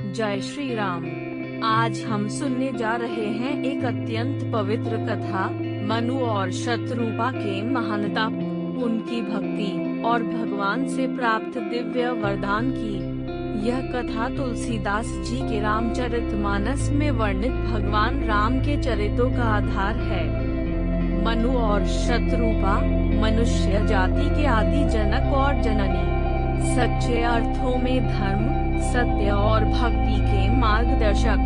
जय श्री राम। आज हम सुनने जा रहे हैं एक अत्यंत पवित्र कथा, मनु और शतरूपा के महानता, उनकी भक्ति और भगवान से प्राप्त दिव्य वरदान की। यह कथा तुलसीदास जी के रामचरितमानस में वर्णित भगवान राम के चरित्रों का आधार है। मनु और शतरूपा मनुष्य जाति के आदि जनक और जननी, सच्चे अर्थों में धर्म, सत्य और भक्ति के मार्गदर्शक।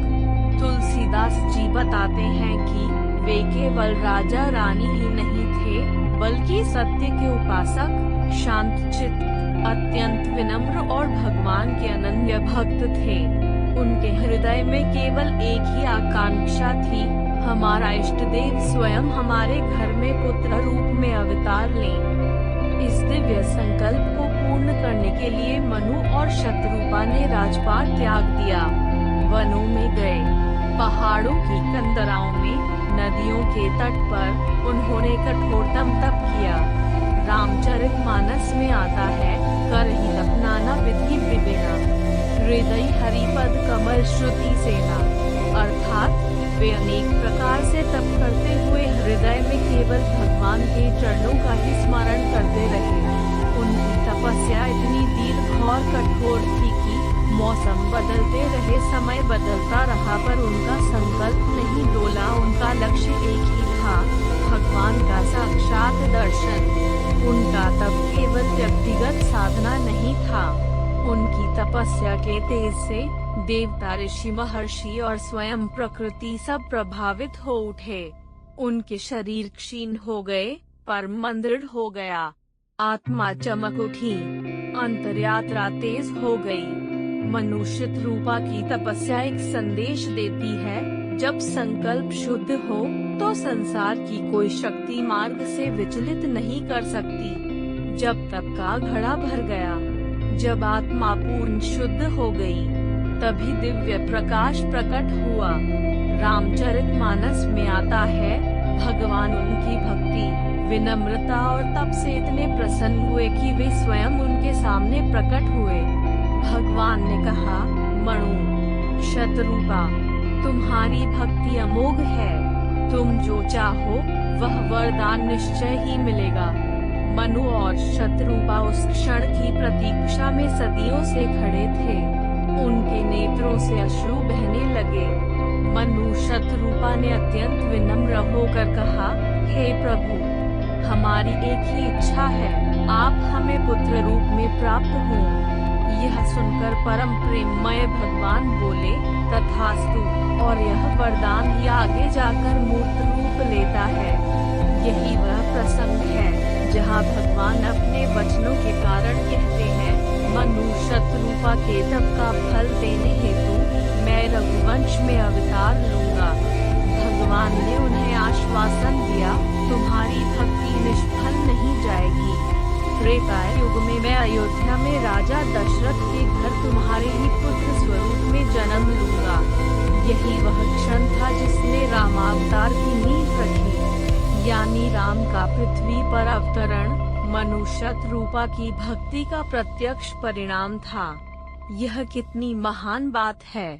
तुलसीदास जी बताते हैं कि वे केवल राजा रानी ही नहीं थे, बल्कि सत्य के उपासक, शांतचित्त, अत्यंत विनम्र और भगवान के अनन्य भक्त थे। उनके हृदय में केवल एक ही आकांक्षा थी, हमारा इष्ट देव स्वयं हमारे घर में पुत्र रूप में अवतार लें। इस दिव्य संकल्प को पूर्ण करने के लिए मनु और शतरूपा ने राजपाट त्याग दिया, वनों में गए, पहाड़ों की कंदराओं में, नदियों के तट पर उन्होंने कठोरतम तप किया। रामचरितमानस में आता है, करहि तप नाना विधि विभिन्ना, हृदय हरिपद कमल श्रुति सेना। अर्थात वे अनेक प्रकार से तप करते हुए हृदय में केवल भगवान के चरणों का ही स्मरण करते रहे। उनकी तपस्या इतनी दीर्घ और कठोर थी कि मौसम बदलते रहे, समय बदलता रहा, पर उनका संकल्प नहीं डोला। उनका लक्ष्य एक ही था, भगवान का साक्षात दर्शन। उनका तप केवल व्यक्तिगत साधना नहीं था, उनकी तपस्या के तेज से देवता, ऋषि, महर्षि और स्वयं प्रकृति सब प्रभावित हो उठे। उनके शरीर क्षीण हो गए, पर मन दृढ़ हो गया, आत्मा चमक उठी, अंतर्यात्रा तेज हो गई। मनु शतरूपा की तपस्या एक संदेश देती है, जब संकल्प शुद्ध हो तो संसार की कोई शक्ति मार्ग से विचलित नहीं कर सकती। जब तप का घड़ा भर गया, जब आत्मा पूर्ण शुद्ध हो गई, तभी दिव्य प्रकाश प्रकट हुआ। रामचरितमानस में आता है, भगवान उनकी भक्ति, विनम्रता और तप से इतने प्रसन्न हुए कि वे स्वयं उनके सामने प्रकट हुए। भगवान ने कहा, मनु, शतरूपा, तुम्हारी भक्ति अमोघ है, तुम जो चाहो वह वरदान निश्चय ही मिलेगा। मनु और शतरूपा उस क्षण की प्रतीक्षा में सदियों से खड़े थे, उनके नेत्रों से अश्रु बहने लगे। मनु शतरूपा ने अत्यंत विनम्र होकर कहा, हे प्रभु, हमारी एक ही इच्छा है, आप हमें पुत्र रूप में प्राप्त हों। यह सुनकर परम प्रेममय भगवान बोले, तथास्तु, और यह वरदान ही आगे जाकर मूर्त रूप लेता है। यही वह प्रसंग है जहाँ भगवान अपने वचनों के कारण कहते हैं, मनु शतरूपा के तप का फल देने हेतु मैं रघुवंश में अवतार लूंगा। भगवान ने उन्हें आश्वासन दिया, तुम्हारी भक्ति निष्फल नहीं जाएगी। त्रेता युग में मैं अयोध्या में राजा दशरथ के घर तुम्हारे ही पुत्र स्वरूप में जन्म लूंगा। यही वह क्षण था जिसने रामावतार की नींव रखी, यानी राम का पृथ्वी पर अवतरण मनु शतरूपा की भक्ति का प्रत्यक्ष परिणाम था। यह कितनी महान बात है।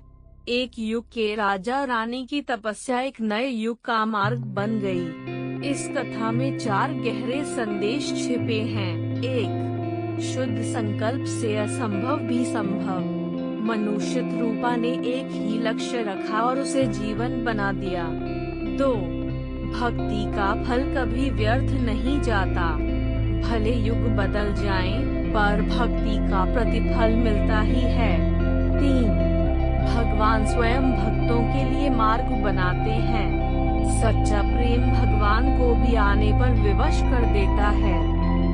एक युग के राजा रानी की तपस्या एक नए युग का मार्ग बन गई। इस कथा में 4 गहरे संदेश छिपे हैं। 1. शुद्ध संकल्प से असंभव भी संभव। मनु शतरूपा ने एक ही लक्ष्य रखा और उसे जीवन बना दिया। 2. भक्ति का फल कभी व्यर्थ नहीं जाता, भले युग बदल जाएं, पर भक्ति का प्रतिफल मिलता ही है। 3. भगवान स्वयं भक्तों के लिए मार्ग बनाते हैं, सच्चा प्रेम भगवान को भी आने पर विवश कर देता है।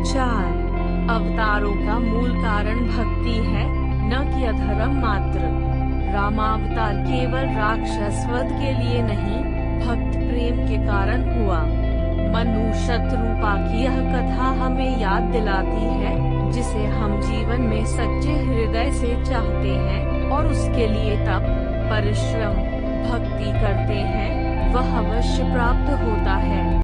4. अवतारों का मूल कारण भक्ति है, न कि अधर्म मात्र। रामावतार केवल राक्षस वध के लिए नहीं, भक्त प्रेम के कारण हुआ। मनु शतरूपा की यह कथा हमें याद दिलाती है, जिसे हम जीवन में सच्चे हृदय से चाहते हैं और उसके लिए तप, परिश्रम, भक्ति करते हैं, वह अवश्य प्राप्त होता है।